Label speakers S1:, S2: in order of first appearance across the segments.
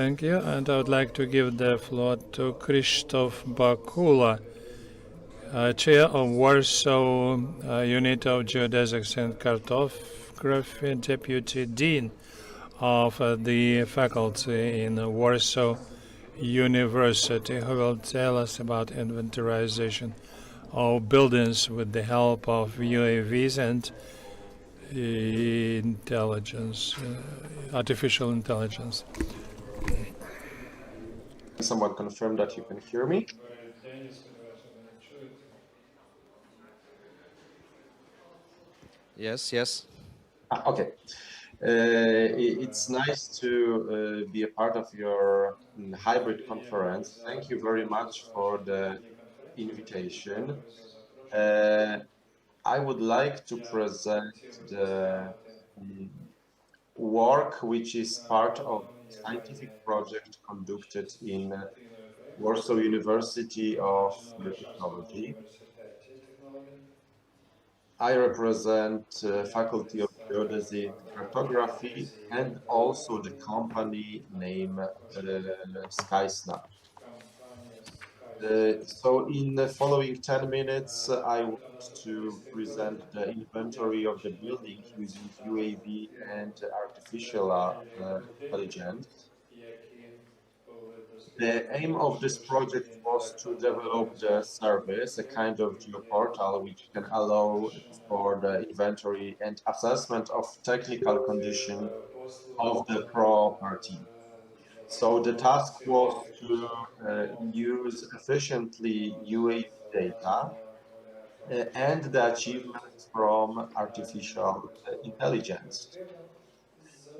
S1: Thank you, and I would like to give the floor to Krzysztof Bakula, Chair of Warsaw Unit of Geodesy and Cartography, Deputy Dean of the faculty in Warsaw University, who will tell us about inventorization of buildings with the help of UAVs and intelligence, artificial intelligence.
S2: Someone confirm that you can hear me?
S3: Yes, yes.
S2: Okay. It's nice to be a part of your hybrid conference. Thank you very much for the invitation. I would like to present the work which is part of scientific project conducted in Warsaw University of Technology. I represent Faculty of Geodesy and Cartography and also the company name SkySnap. So in the following 10 minutes, I want to present the inventory of the building using UAV and artificial intelligence. The aim of this project was to develop the service, a kind of geoportal which can allow for the inventory and assessment of technical condition of the property. So the task was to use efficiently UAV data and the achievements from artificial intelligence.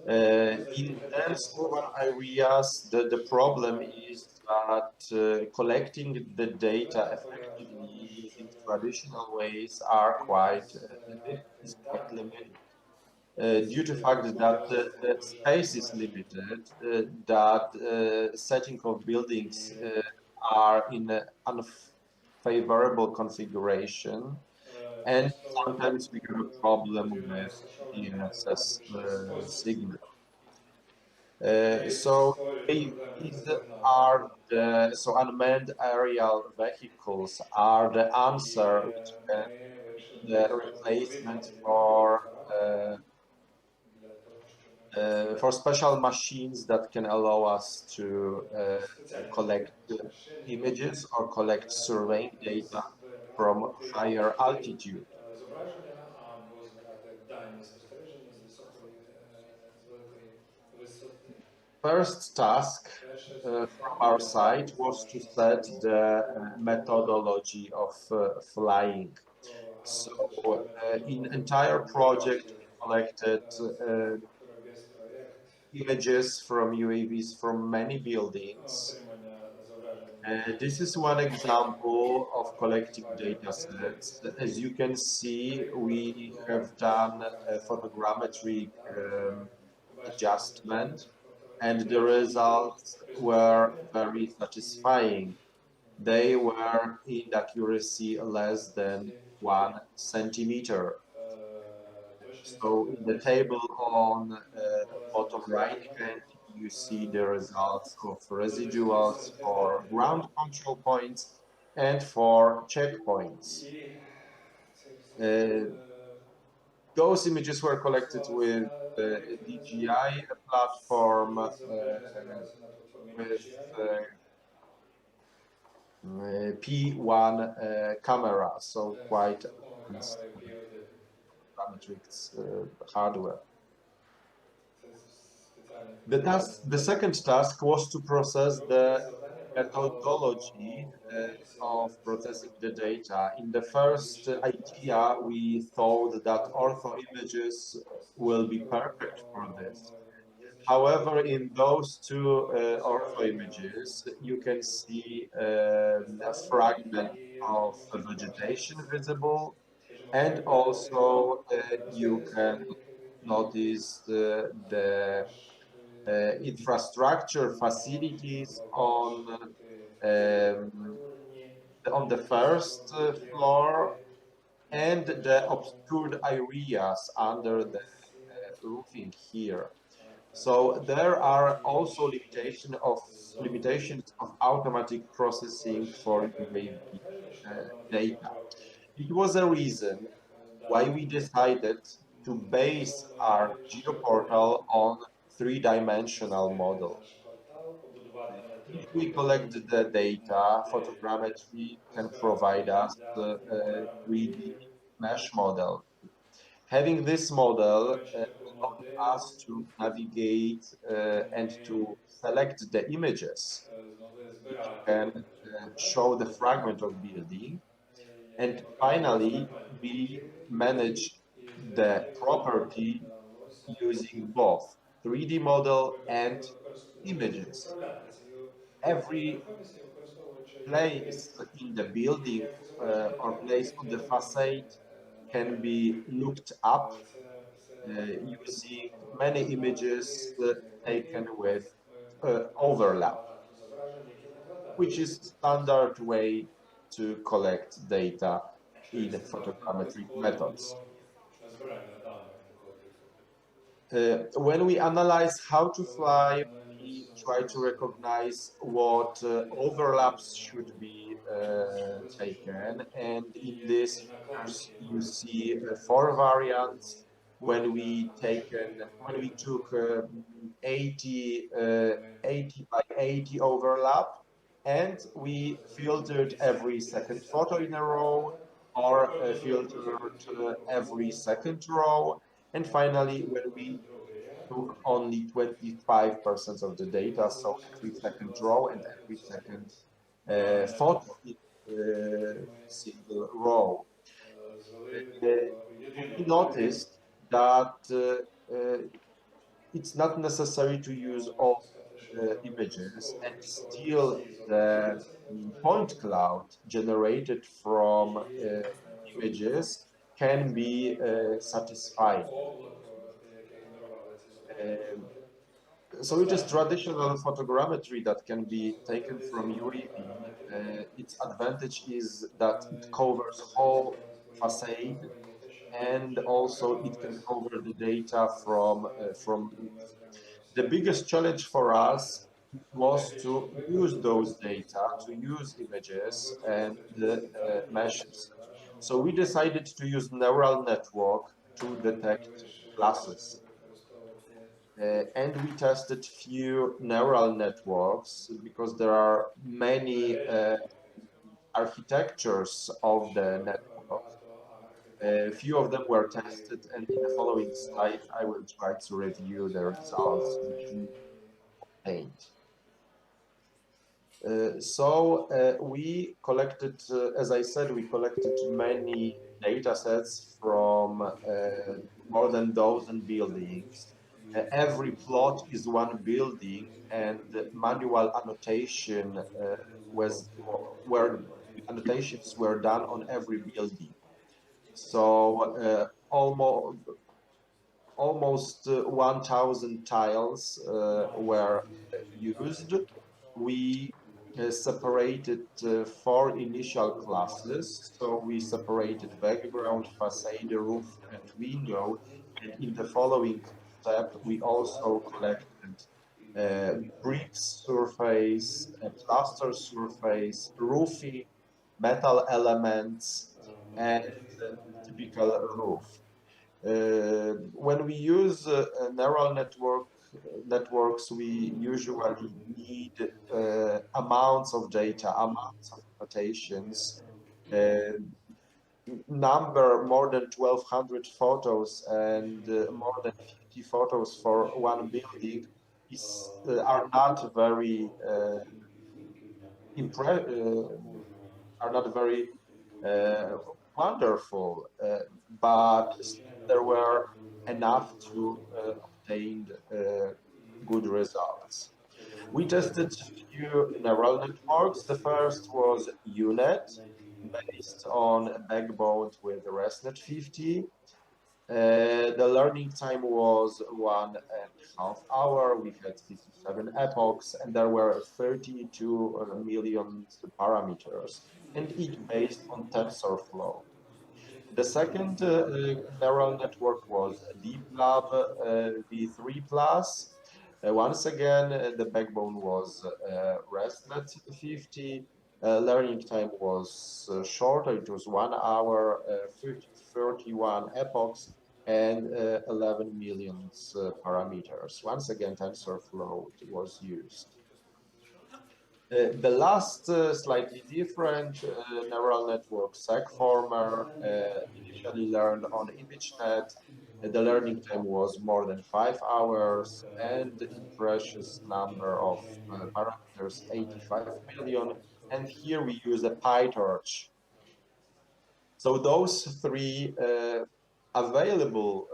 S2: In dense urban areas, the problem is that collecting the data effectively using traditional ways is quite limited. Due to the fact that the space is limited, that setting of buildings are in an unfavorable configuration, and sometimes we have a problem with DNSS signal. So these are so unmanned aerial vehicles are the answer which can be the replacement for special machines that can allow us to collect images or collect surveying data from higher altitude. First task from our side was to set the methodology of flying. So in entire project, we collected images from UAVs from many buildings. This is one example of collecting data sets. As you can see, we have done a photogrammetric adjustment, and the results were very satisfying. They were in accuracy less than 1 centimeter. So in the table on bottom right hand, you see the results of residuals for ground control points and for checkpoints. Those images were collected with the DJI platform with P1 camera, so quite advanced parametrics hardware. The second task was to process the methodology of processing the data. In the first idea, we thought that ortho images will be perfect for this. However, in those two ortho images, you can see a fragment of vegetation visible, and also you can notice the infrastructure facilities on the first floor and the obscured areas under the roofing here. So there are also limitations of automatic processing for UAV data. It was a reason why we decided to base our geoportal on three-dimensional model. If we collect the data, photogrammetry can provide us a 3D mesh model. Having this model allowed us to navigate and to select the images which can show the fragment of building. And finally, we manage the property using both 3D model and images. Every place in the building or place on the facade can be looked up using many images taken with overlap, which is standard way to collect data in photogrammetric methods. When we analyze how to fly, we try to recognize what overlaps should be taken. And in this figures, you see four variants. When we took 80 by 80 overlap, and we filtered every second photo in a row, or filtered every second row. And finally, when we took only 25% of the data, so every second row and every second photo in single row. We noticed that it's not necessary to use all images, and still the point cloud generated from images can be satisfying. So it is traditional photogrammetry that can be taken from UAV. Its advantage is that it covers whole facade, and also it can cover the data from roof. The biggest challenge for us was to use those data, to use images and meshes. So we decided to use neural network to detect classes. And we tested few neural networks because there are many architectures of the network. A few of them were tested, and in the following slide, I will try to review the results which we obtained. We collected, as I said, we collected many data sets from more than a dozen buildings. Every plot is one building, and manual annotation where annotations were done on every building. So almost 1,000 tiles were used. We separated four initial classes. So we separated background, facade, roof, and window. And in the following step, we also collected brick surface, plaster surface, roofing, metal elements, and typical roof. When we use neural networks, we usually need amounts of data, amounts of annotations, number more than 1,200 photos and more than 50 photos for one building are not very are not very wonderful, but there were enough to obtain good results. We tested few neural networks. The first was UNet, based on a backbone with ResNet 50. The learning time was 1.5 hours. We had 57 epochs, and there were 32 million parameters, and each based on TensorFlow. The second neural network was DeepLab V3+. Once again, the backbone was ResNet 50. Learning time was shorter. It was 1 hour, 31 epochs, and 11 million parameters. Once again, TensorFlow was used. The last slightly different neural network, SegFormer, initially learned on ImageNet. The learning time was more than 5 hours, and in precious number of parameters, 85 million. And here we use a PyTorch. So those three available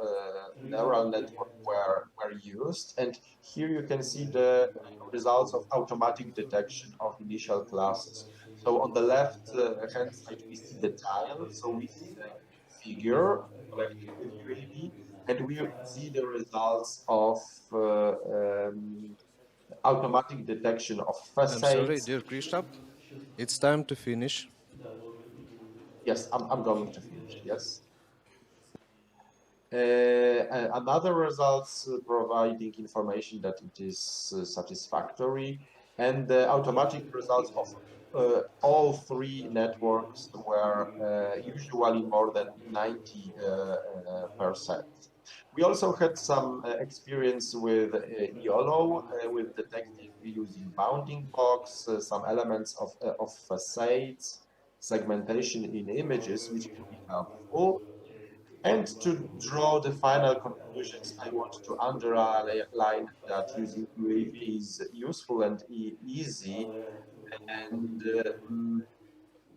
S2: neural networks were used, and here you can see the results of automatic detection of initial classes. So on the left hand side, we see the tile, so we see the figure collected with UAV, and we see the results of automatic detection of
S3: I'm sorry,
S2: facades.
S3: dear Krzysztof. It's time to finish.
S2: Yes, I'm going to finish, yes. Another results providing information that it is satisfactory, and the automatic results of all three networks were usually more than 90%. We also had some experience with YOLO, with detecting using bounding box, some elements of facades, segmentation in images, which can be helpful. And to draw the final conclusions, I want to underline that using UAV is useful and easy, and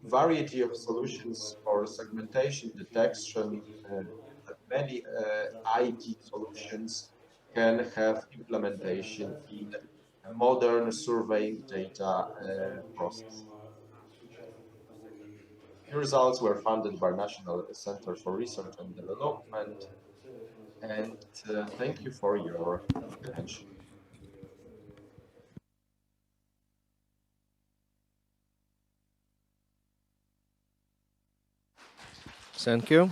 S2: variety of solutions for segmentation detection, many IT solutions can have implementation in modern surveying data process. The results were funded by National Center for Research and Development, and thank you for your attention.
S3: Thank you.